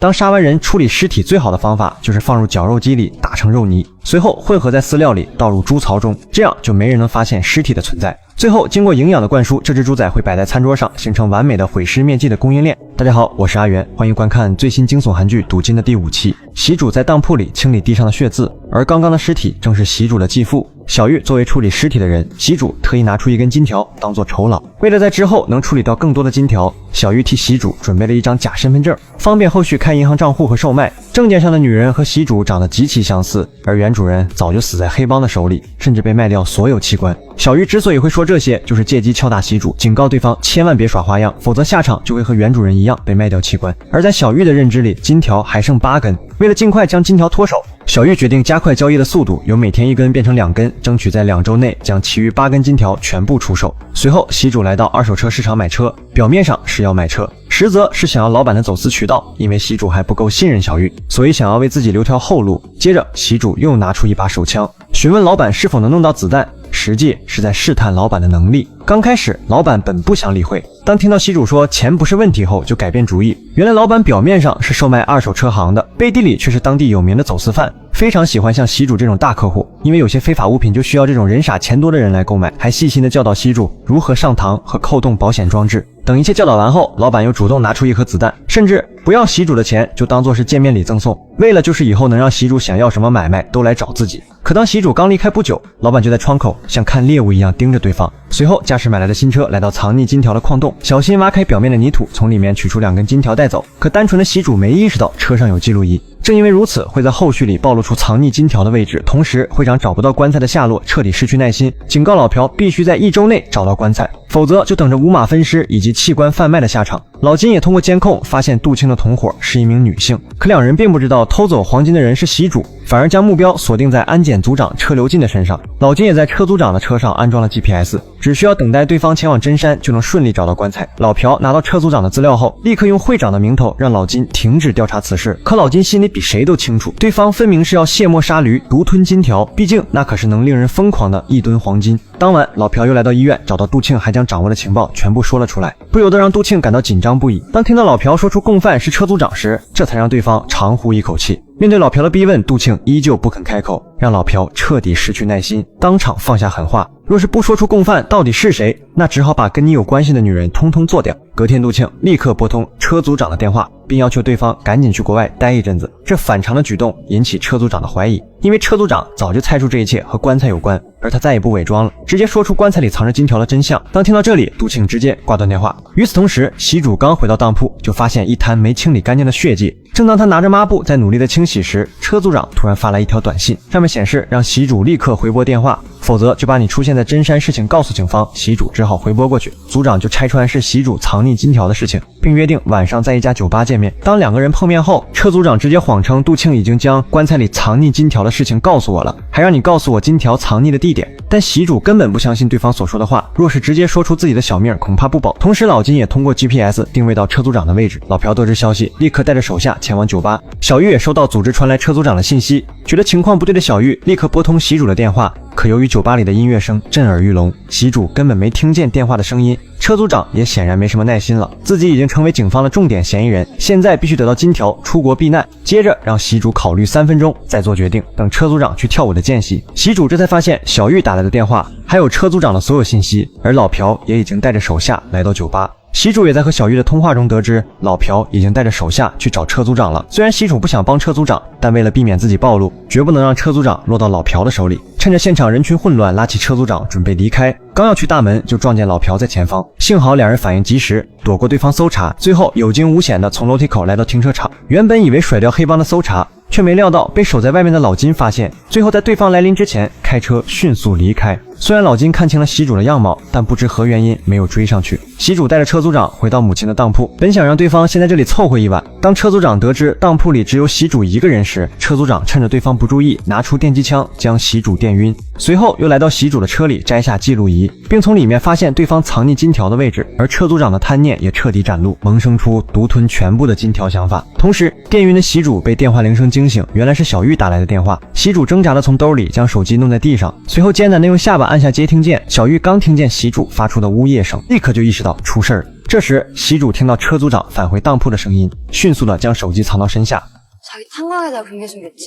当杀完人，处理尸体最好的方法就是放入绞肉机里打成肉泥，随后混合在饲料里倒入猪槽中，这样就没人能发现尸体的存在。最后经过营养的灌输，这只猪仔会摆在餐桌上，形成完美的毁尸灭迹的供应链。大家好，我是阿元，欢迎观看最新惊悚韩剧《赌金》的第5期。习主在当铺里清理地上的血渍，而刚刚的尸体正是习主的继父小玉。作为处理尸体的人，习主特意拿出一根金条当做酬劳。为了在之后能处理到更多的金条，小玉替习主准备了一张假身份证，方便后续开银行账户和售卖。证件上的女人和习主长得极其相似，而原主人早就死在黑帮的手里，甚至被卖掉所有器官。小玉之所以会说这些，就是借机敲打习主，警告对方千万别耍花样，否则下场就会和原主人一样被卖掉器官。而在小玉的认知里，金条还剩8根，为了尽快将金条脱手，小玉决定加快交易的速度，由每天1根变成2根，争取在2周内将其余8根金条全部出售。随后，习主来到二手车市场买车，表面上是要卖车，实则是想要老板的走私渠道。因为习主还不够信任小玉，所以想要为自己留条后路。接着，习主又拿出一把手枪，询问老板是否能弄到子弹，实际是在试探老板的能力。刚开始，老板本不想理会，当听到习主说钱不是问题后，就改变主意。原来老板表面上是售卖二手车行的，背地里却是当地有名的走私犯，非常喜欢像习主这种大客户，因为有些非法物品就需要这种人傻钱多的人来购买，还细心的教导习主如何上膛和扣动保险装置。等一切教导完后，老板又主动拿出1盒子弹，甚至不要习主的钱，就当作是见面礼赠送，为了就是以后能让习主想要什么买卖都来找自己。可当习主刚离开不久，老板就在窗口像看猎物一样盯着对方，随后驾驶买来的新车来到藏匿金条的矿洞，小心挖开表面的泥土，从里面取出2根金条带走。可单纯的习主没意识到车上有记录仪，正因为如此，会在后续里暴露出藏匿金条的位置，同时会长找不到棺材的下落，彻底失去耐心，警告老朴必须在1周内找到棺材，否则就等着五马分尸以及器官贩卖的下场。老金也通过监控发现杜庆的同伙是一名女性，可两人并不知道偷走黄金的人是习主，反而将目标锁定在安检组长车流进的身上。老金也在车组长的车上安装了 GPS， 只需要等待对方前往真山，就能顺利找到棺材。老朴拿到车组长的资料后，立刻用会长的名头让老金停止调查此事。可老金心里比谁都清楚，对方分明是要卸磨杀驴，独吞金条，毕竟那可是能令人疯狂的1吨黄金。当晚，老朴又来到医院，找到杜庆还将掌握的情报全部说了出来，不由得让杜庆感到紧张不已。当听到老朴说出共犯是车组长时，这才让对方长呼一口气。面对老朴的逼问，杜庆依旧不肯开口，让老朴彻底失去耐心，当场放下狠话，若是不说出共犯到底是谁，那只好把跟你有关系的女人通通做掉。隔天，杜庆立刻拨通车组长的电话，并要求对方赶紧去国外待一阵子。这反常的举动引起车组长的怀疑，因为车组长早就猜出这一切和棺材有关，而他再也不伪装了，直接说出棺材里藏着金条的真相。当听到这里，杜庆直接挂断电话。与此同时，习主刚回到当铺，就发现一滩没清理干净的血迹。正当他拿着抹布在努力的清洗时，车组长突然发来一条短信，上面显示让习主立刻回拨电话，否则就把你出现在真山事情告诉警方。习主只好回拨过去，组长就拆穿是习主藏匿金条的事情，并约定晚上在一家酒吧见面。当2个人碰面后，车组长直接谎称杜庆已经将棺材里藏匿金条的事情告诉我了，还让你告诉我金条藏匿的地点。但习主根本不相信对方所说的话，若是直接说出自己的小命恐怕不保。同时老金也通过 GPS 定位到车组长的位置，老朴得知消息立刻带着手下前往酒吧。小玉也收到组织传来车组长的信息，觉得情况不对的小玉立刻拨通习主的电话，可由于酒吧里的音乐声震耳欲聋，习主根本没听见电话的声音。车组长也显然没什么耐心了，自己已经成为警方的重点嫌疑人，现在必须得到金条出国避难。接着让习主考虑3分钟再做决定，等车组长去跳舞的间隙，习主这才发现小玉打来的电话还有车组长的所有信息，而老朴也已经带着手下来到酒吧。习主也在和小玉的通话中得知，老朴已经带着手下去找车组长了。虽然习主不想帮车组长，但为了避免自己暴露，绝不能让车组长落到老朴的手里。趁着现场人群混乱，拉起车组长准备离开，刚要去大门，就撞见老朴在前方。幸好两人反应及时，躲过对方搜查，最后有惊无险的从楼梯口来到停车场。原本以为甩掉黑帮的搜查，却没料到被守在外面的老金发现，最后在对方来临之前开车迅速离开。虽然老金看清了习主的样貌，但不知何原因没有追上去。习主带着车组长回到母亲的当铺，本想让对方先在这里凑合一晚。当车组长得知当铺里只有习主1个人时，车组长趁着对方不注意，拿出电击枪将习主电晕，随后又来到习主的车里摘下记录仪，并从里面发现对方藏匿金条的位置。而车组长的贪念也彻底展露，萌生出独吞全部的金条想法。同时电晕的习主被电话铃声惊醒，原来是小玉打来的电话。习主挣扎地从兜里将手机弄在地上，随后艰难地用下巴按下接听键。小玉刚听见习主发出的呜咽声，立刻就意识到出事儿。这时，习主听到车组长返回当铺的声音，迅速的将手机藏到身下。 자기 탄광에다 금괴 숨겼지.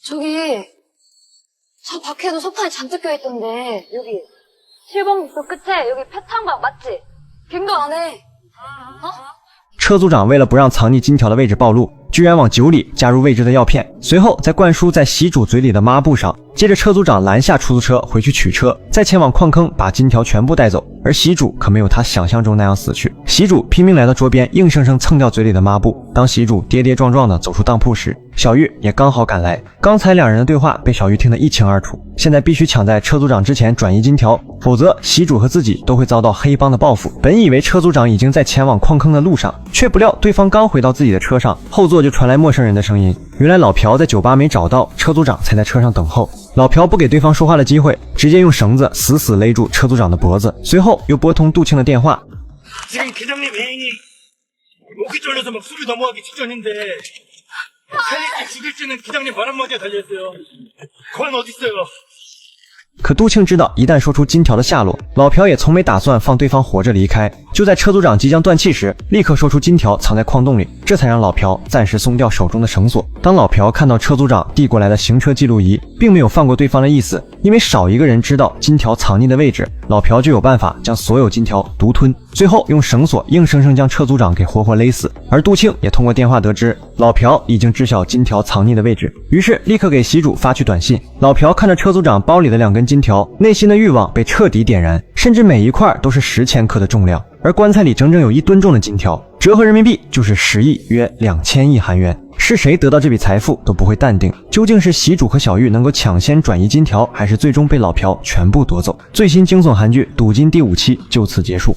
저기 저 밖에도 석탄이 잔뜩 껴있던데 여기 7번 국도 끝에 여기 폐탄광 맞지? 갱도 안 해. 어? 车组长为了不让藏匿金条的位置暴露，居然往酒里加入未知的药片，随后再灌输在习主嘴里的抹布上。接着，车组长拦下出租车回去取车，再前往矿坑把金条全部带走。而习主可没有他想象中那样死去，习主拼命来到桌边，硬生生蹭掉嘴里的抹布。当习主跌跌撞撞地走出当铺时，小玉也刚好赶来。刚才两人的对话被小玉听得一清二楚，现在必须抢在车组长之前转移金条，否则习主和自己都会遭到黑帮的报复。本以为车组长已经在前往矿坑的路上，却不料对方刚回到自己的车上，后座就传来陌生人的声音。原来老朴在酒吧没找到车组长，才在车上等候。老朴不给对方说话的机会，直接用绳子死死勒住车组长的脖子，随后又拨通杜庆的电话。 지금 계장님 애인이 목이 졸려서 막 숨이 넘어가기 직전인데 살릴지 죽일지는 계장님 말 한마디에 달려있어요. 건 어딨어요? 可杜庆知道，一旦说出金条的下落，老朴也从没打算放对方活着离开。就在车组长即将断气时，立刻说出金条藏在矿洞里，这才让老朴暂时松掉手中的绳索。当老朴看到车组长递过来的行车记录仪，并没有放过对方的意思，因为少一个人知道金条藏匿的位置，老朴就有办法将所有金条独吞，最后用绳索硬生生将车组长给活活勒死。而杜庆也通过电话得知，老朴已经知晓金条藏匿的位置，于是立刻给习主发去短信。老朴看着车组长包里的2根金条，内心的欲望被彻底点燃，甚至每一块都是10千克的重量，而棺材里整整有1吨重的金条，折合人民币就是10亿，约2000亿韩元。是谁得到这笔财富都不会淡定，究竟是习主和小玉能够抢先转移金条，还是最终被老朴全部夺走？最新惊悚韩剧《赌金》第5期就此结束。